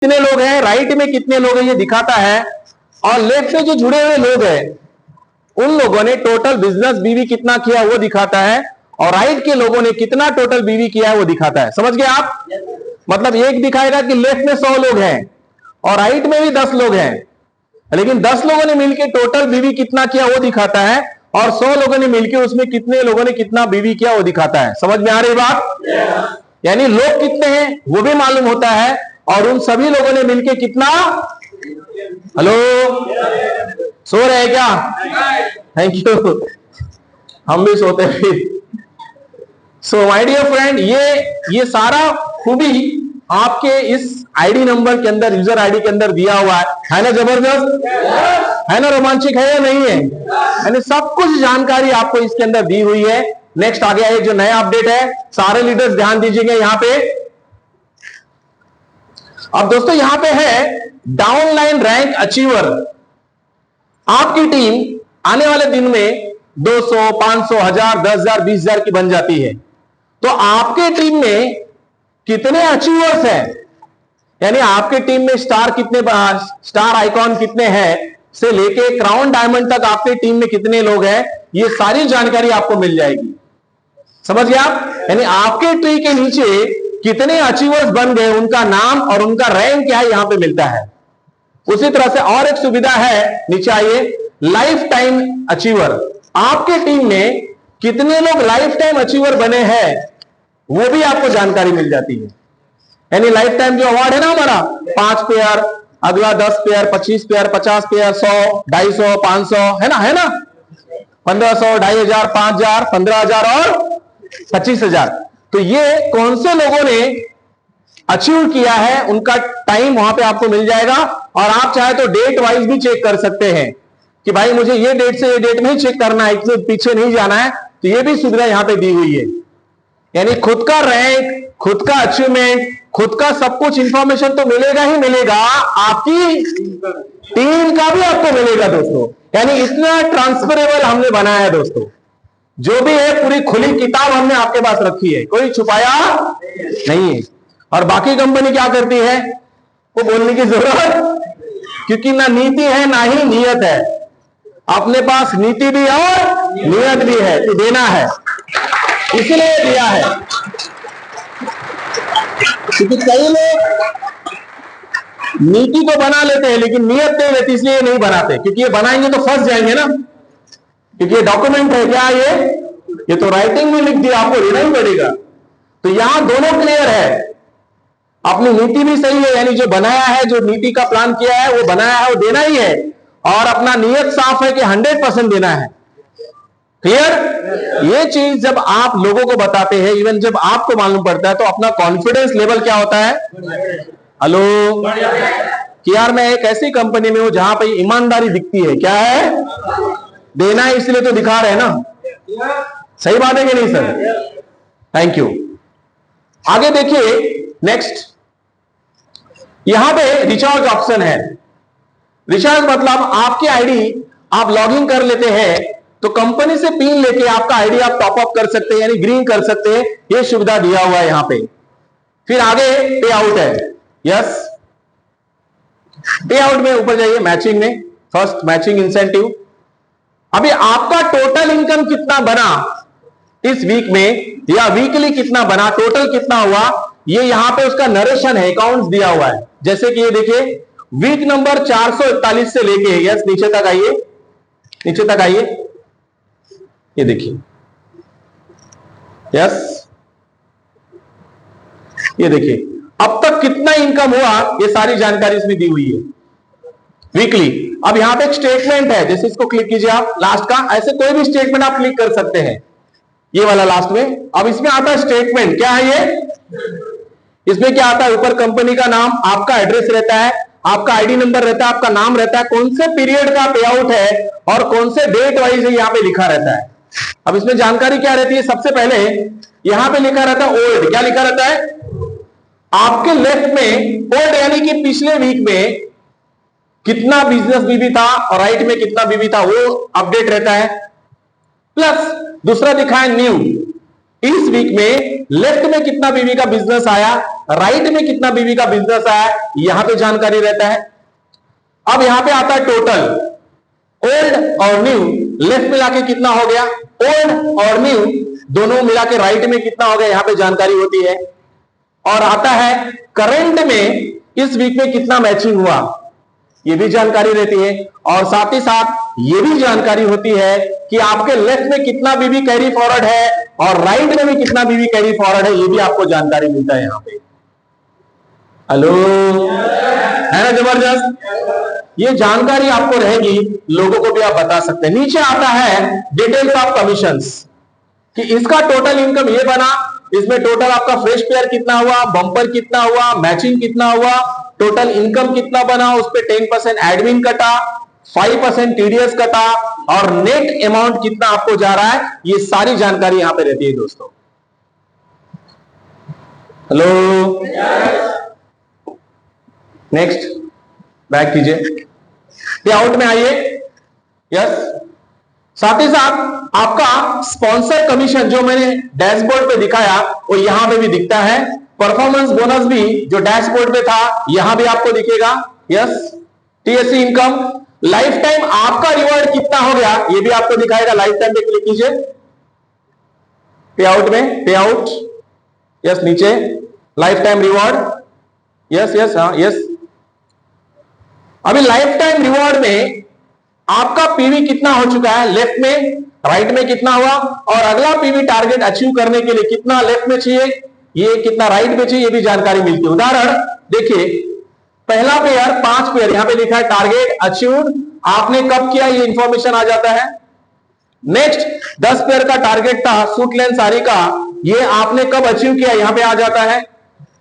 कितने लोग हैं, राइट में कितने लोग हैं ये दिखाता है, और लेफ्ट से जो जुड़े हुए लोग हैं उन लोगों ने टोटल बिजनेस बीवी कितना किया वो दिखाता है, और राइट के लोगों ने कितना टोटल बीवी किया है वो दिखाता है। समझ गए आप? मतलब एक दिखाएगा कि लेफ्ट में 100 लोग हैं और राइट में भी 10 लोग हैं, लेकिन 10 लोगों ने मिलकर टोटल बीवी कितना किया वो दिखाता है, और 100 लोगों ने मिलकर उसमें कितने लोगों ने कितना बीवी किया वो दिखाता है। समझ में आ रही बात? यानी लोग कितने हैं वो भी मालूम होता है, और उन सभी लोगों ने मिलकर कितना। हेलो, सो रहे हैं क्या? थैंक यू, हम भी सोते हैं फिर। सो माय डियर फ्रेंड, ये सारा खूबी आपके इस आईडी नंबर के अंदर, यूजर आईडी के अंदर दिया हुआ है ना? जबरदस्त है ना? रोमांचक है या नहीं है? यानी सब कुछ जानकारी आपको इसके अंदर दी हुई है। नेक्स्ट आ गया है जो नया अपडेट है, सारे लीडर्स ध्यान दीजिएगा यहां पे। अब दोस्तों यहां पे है डाउनलाइन रैंक अचीवर। आपकी टीम आने वाले दिन में 200, 500, 1000, 10,000, 20,000 की बन जाती है, तो आपके टीम में कितने अचीवर्स हैं, यानी आपके टीम में स्टार कितने, स्टार आइकॉन कितने हैं से लेके क्राउन डायमंड तक आपके टीम में कितने लोग हैं, ये सारी जानकारी आपको मिल जाएगी। समझ गए आप? यानी आपके ट्री के नीचे कितने अचीवर्स बन गए, उनका नाम और उनका रैंक क्या है यहां पे मिलता है। उसी तरह से और एक सुविधा है, नीचे आइए, लाइफ टाइम अचीवर। आपके टीम में कितने लोग लाइफ टाइम अचीवर बने हैं वो भी आपको जानकारी मिल जाती है। यानी लाइफ टाइम जो अवार्ड है ना हमारा, 5 पेयर, अगला 10 पेयर, 25 पेयर, 50 पेयर, 100, 250, 500, है ना 1500, 2500, 5000, 15,000 और 25,000। तो ये कौन से लोगों ने अचीव किया है उनका टाइम वहां पे आपको मिल जाएगा, और आप चाहे तो डेट वाइज भी चेक कर सकते हैं कि भाई मुझे ये डेट से ये डेट में ही चेक करना है, इससे पीछे नहीं जाना है, तो ये भी सुविधा यहां पे दी हुई है। यानी खुद का रैंक, खुद का अचीवमेंट, खुद का सब कुछ इंफॉर्मेशन तो मिलेगा ही मिलेगा, आपकी टीम का भी आपको मिलेगा दोस्तों। यानी इतना ट्रांसफरेबल हमने बनाया है दोस्तों, जो भी है पूरी खुली किताब हमने आपके पास रखी है, कोई छुपाया नहीं है। और बाकी कंपनी क्या करती है वो बोलने की जरूरत, क्योंकि ना नीति है ना ही नियत है। अपने पास नीति भी है और नियत भी है, तो देना है, इसलिए दिया है। क्योंकि कई लोग नीति तो बना लेते हैं लेकिन नियत नहीं रहती, इसलिए नहीं बनाते, क्योंकि ये बनाएंगे तो फंस जाएंगे ना, क्योंकि ये डॉक्यूमेंट है क्या, ये तो राइटिंग में लिख दिया, आपको लेना ही पड़ेगा। तो यहां दोनों क्लियर है, अपनी नीति भी सही है, यानी जो बनाया है, जो नीति का प्लान किया है वो बनाया है, वो देना ही है, और अपना नियत साफ है कि 100% देना है। क्लियर? ये चीज जब आप लोगों को बताते हैं, इवन जब आपको मालूम पड़ता है, तो अपना कॉन्फिडेंस लेवल क्या होता है? हेलो, कि यार मैं एक ऐसी कंपनी में हूं जहां पे ईमानदारी दिखती है। क्या है? देना है, इसलिए तो दिखा रहे हैं ना। सही बात है कि नहीं सर? Thank you. आगे देखिए, नेक्स्ट यहां पे रिचार्ज ऑप्शन है। रिचार्ज मतलब आपकी आईडी आप लॉगिन कर लेते हैं तो कंपनी से पिन लेके आपका आईडी आप टॉप अप कर सकते हैं, यानी ग्रीन कर सकते हैं, यह सुविधा दिया हुआ है यहां पे। फिर आगे पे आउट है, यस, पे आउट में ऊपर जाइए, मैचिंग में, फर्स्ट मैचिंग इंसेंटिव। अभी आपका टोटल इनकम कितना बना इस वीक में, या वीकली कितना बना, टोटल कितना हुआ, ये यहां पे उसका नरेशन है, अकाउंट्स दिया हुआ है। जैसे कि ये देखिए, वीक नंबर 441 से लेके, यस, नीचे तक आइए, नीचे तक आइए, ये देखिए, यस, ये देखिए अब तक कितना इनकम हुआ, ये सारी जानकारी इसमें दी हुई है वीकली। अब यहां पे एक स्टेटमेंट है, जैसे इसको क्लिक कीजिए आप, लास्ट का, ऐसे कोई भी स्टेटमेंट आप क्लिक कर सकते हैं, ये वाला लास्ट में। अब इसमें आता है स्टेटमेंट, क्या है ये? इसमें क्या आता है? ऊपर कंपनी का नाम, आपका एड्रेस रहता है, आपका आईडी नंबर रहता है, आपका नाम रहता है, कौन से पीरियड का पे आउट है और कौन से डेट वाइज है, यहां पे लिखा रहता है। अब इसमें जानकारी क्या रहती है? सबसे पहले यहां पे लिखा रहता है ओल्ड, क्या लिखा रहता है? आपके लेफ्ट में ओल्ड, यानी कि पिछले वीक में कितना बिजनेस बीबी था, और राइट में कितना बीबी था, वो अपडेट रहता है। प्लस दूसरा दिखा है न्यू, इस वीक में लेफ्ट में कितना बीवी का बिजनेस आया, राइट में कितना बीवी का बिजनेस आया, यहां पे जानकारी रहता है। अब यहां पे आता है टोटल, ओल्ड और न्यू लेफ्ट मिला के कितना हो गया, ओल्ड और न्यू दोनों मिला के राइट में कितना हो गया, यहां पे जानकारी होती है। और आता है करंट में इस वीक में कितना मैचिंग हुआ, ये भी जानकारी रहती है। और साथ ही साथ ये भी जानकारी होती है कि आपके लेफ्ट में कितना बीवी कैरी फॉरवर्ड है और राइट में भी कितना बीवी कैरी फॉरवर्ड है, ये भी आपको जानकारी मिलता है यहां पे। हेलो, है ना जबरदस्त। ये जानकारी आपको रहेगी, लोगों को भी आप बता सकते हैं। नीचे आता है डिटेल्स ऑफ कमीशंस, कि इसका टोटल इनकम ये बना, इसमें टोटल आपका फ्रेश पेयर कितना हुआ, बम्पर कितना हुआ, मैचिंग कितना हुआ, टोटल इनकम कितना बना, उस पे 10% एडमिन कटा, 5% टीडीएस कटा और नेट अमाउंट कितना आपको जा रहा है, ये सारी जानकारी यहां पे रहती है दोस्तों। हेलो, नेक्स्ट बैक कीजिए, पे आउट में आइए। यस, साथ ही साथ आपका स्पॉन्सर कमीशन जो मैंने डैशबोर्ड पे दिखाया वो यहां पे भी दिखता है। परफॉर्मेंस बोनस भी जो डैशबोर्ड पे था यहां भी आपको दिखेगा। Yes, TSC income, life time आपका रिवॉर्ड कितना हो गया ये भी आपको दिखाएगा। लाइफ टाइम पे क्लिक कीजिए, पे आउट में, पे आउट, यस, नीचे life time reward, yes yes, हाँ यस। अभी लाइफ टाइम रिवॉर्ड में आपका पीवी कितना हो चुका है, लेफ्ट में, राइट में कितना हुआ, और अगला पीवी टारगेट अचीव करने के लिए कितना लेफ्ट में चाहिए, ये कितना राइट में चाहिए, ये भी जानकारी मिलती है। उदाहरण देखिए, पहला पेयर 5 पेयर यहां पे लिखा है टारगेट अचीव्ड, आपने कब किया ये इंफॉर्मेशन आ जाता है। नेक्स्ट 10 पेयर का टारगेट था सूट लेंथ साड़ी का, ये आपने कब अचीव किया यहां पे आ जाता है।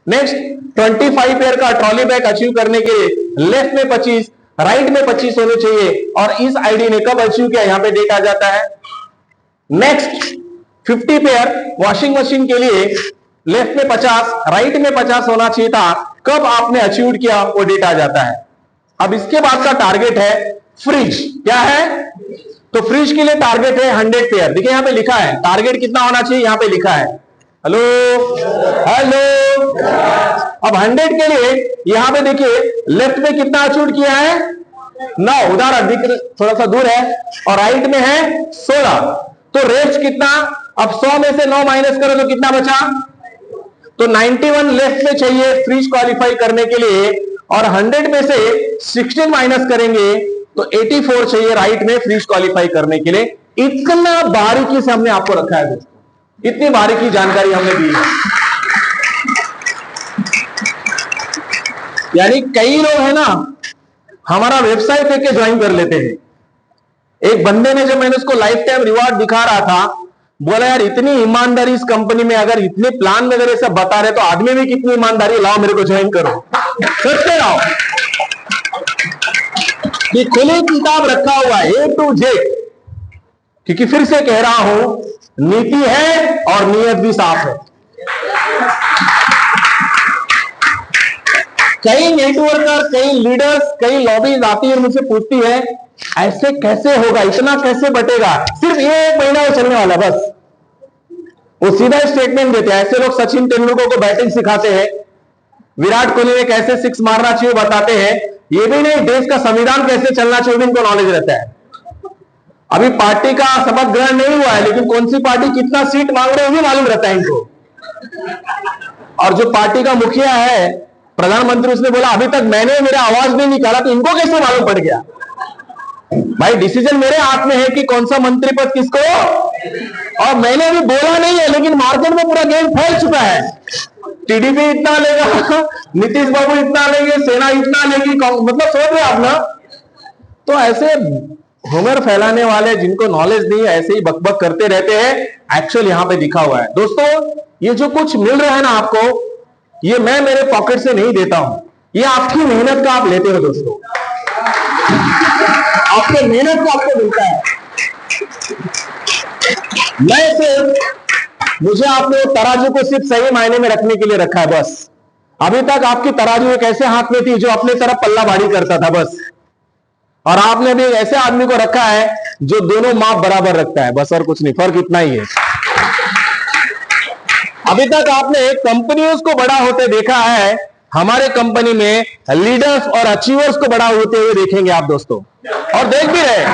नेक्स्ट 25 पेयर का ट्रॉली बैग अचीव करने के लिए लेफ्ट में 25, राइट में 25 होने चाहिए, और इस आईडी ने कब अचीव किया यहां पे डेट आ जाता है। नेक्स्ट 50 पेयर वॉशिंग मशीन के लिए लेफ्ट में 50, राइट में 50 होना चाहिए था, कब आपने अचीव किया वो डेट आ जाता है। अब इसके बाद का टारगेट है फ्रिज, क्या है, तो फ्रिज के लिए टारगेट है 100 पेयर। देखिए यहां पे लिखा है टारगेट कितना होना चाहिए, यहां पे लिखा है। हेलो, हेलो, अब 100 के लिए यहां पे देखिए लेफ्ट में कितना अचीव किया है 9, उदाहरण दिख थोड़ा सा दूर है, और राइट में है 16, तो रेस्ट कितना, अब 100 में से 9 माइनस करो तो कितना बचा, तो 91 लेफ्ट में चाहिए फ्रीज क्वालिफाई करने के लिए, और 100 में से 16 माइनस करेंगे तो 84 चाहिए राइट में फ्रीज क्वालिफाई करने के लिए। इतना बारीकी से हमने आपको रखा है दोस्तों, इतनी बारीकी जानकारी हमने दी है। यानी कई लोग है ना हमारा वेबसाइट देख के ज्वाइन कर लेते हैं। एक बंदे ने, जब मैंने उसको लाइफ टाइम रिवॉर्ड दिखा रहा था, बोला यार इतनी ईमानदारी इस कंपनी में, अगर इतने प्लान वगैरह सब बता रहे तो आदमी में कितनी ईमानदारी, लाओ मेरे को ज्वाइन करो, करते रहो। ये खुली किताब रखा हुआ है A to Z, क्योंकि फिर से कह रहा हूं नीति है और नीयत भी साफ है। कई नेटवर्कर, कई लीडर्स, कई लॉबीज आती है मुझसे पूछती है ऐसे कैसे होगा, इतना कैसे बटेगा, सिर्फ ये 1 महीना वो चलने वाला, बस वो सीधा स्टेटमेंट देते हैं। ऐसे लोग सचिन तेंदुलकर को बैटिंग सिखाते हैं, विराट कोहली ने कैसे 6 मारना चाहिए बताते हैं, ये भी नहीं देश का संविधान कैसे चलना चाहिए इनको नॉलेज रहता है। अभी पार्टी का शपथ ग्रहण नहीं हुआ है, लेकिन कौन सी पार्टी कितना सीट मांग रहे हैं भी मालूम रहता है इनको। और जो पार्टी का मुखिया है, प्रधानमंत्री, उसने बोला अभी तक मैंने मेरा आवाज नहीं निकाला, तो इनको कैसे मालूम पड़ गया। भाई डिसीजन मेरे हाथ में है कि कौन सा मंत्री पद किसको, और मैंने अभी बोला नहीं है, लेकिन मार्केट में पूरा गेम फैल चुका है। टीडीपी इतना लेगा, नीतीश बाबू इतना लेंगे, सेना इतना लेगी, मतलब सोच रहे आप ना। तो ऐसे घूमर फैलाने वाले जिनको नॉलेज नहीं है ऐसे ही बकबक करते रहते हैं। एक्चुअल यहां पे दिखा हुआ है दोस्तों, ये जो कुछ मिल रहा है ना आपको, ये मैं मेरे पॉकेट से नहीं देता हूं, ये आपकी मेहनत का आप लेते हो दोस्तों, आपके मेहनत का आपको मिलता है। मैं सिर्फ, मुझे आपने तराजू को सिर्फ सही मायने में रखने के लिए रखा है बस। अभी तक आपकी तराजू एक ऐसे हाथ में थी जो अपने तरफ पल्ला भारी करता था बस, और आपने भी ऐसे आदमी को रखा है जो दोनों माप बराबर रखता है बस, और कुछ नहीं, फर्क इतना ही है। अभी तक आपने कंपनियों को बड़ा होते देखा है, हमारे कंपनी में लीडर्स और अचीवर्स को बड़ा होते हुए देखेंगे आप दोस्तों, और देख भी रहे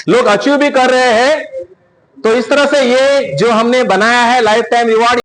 लोग अचीव भी कर रहे हैं। तो इस तरह से ये जो हमने बनाया है लाइफ टाइम रिवॉर्ड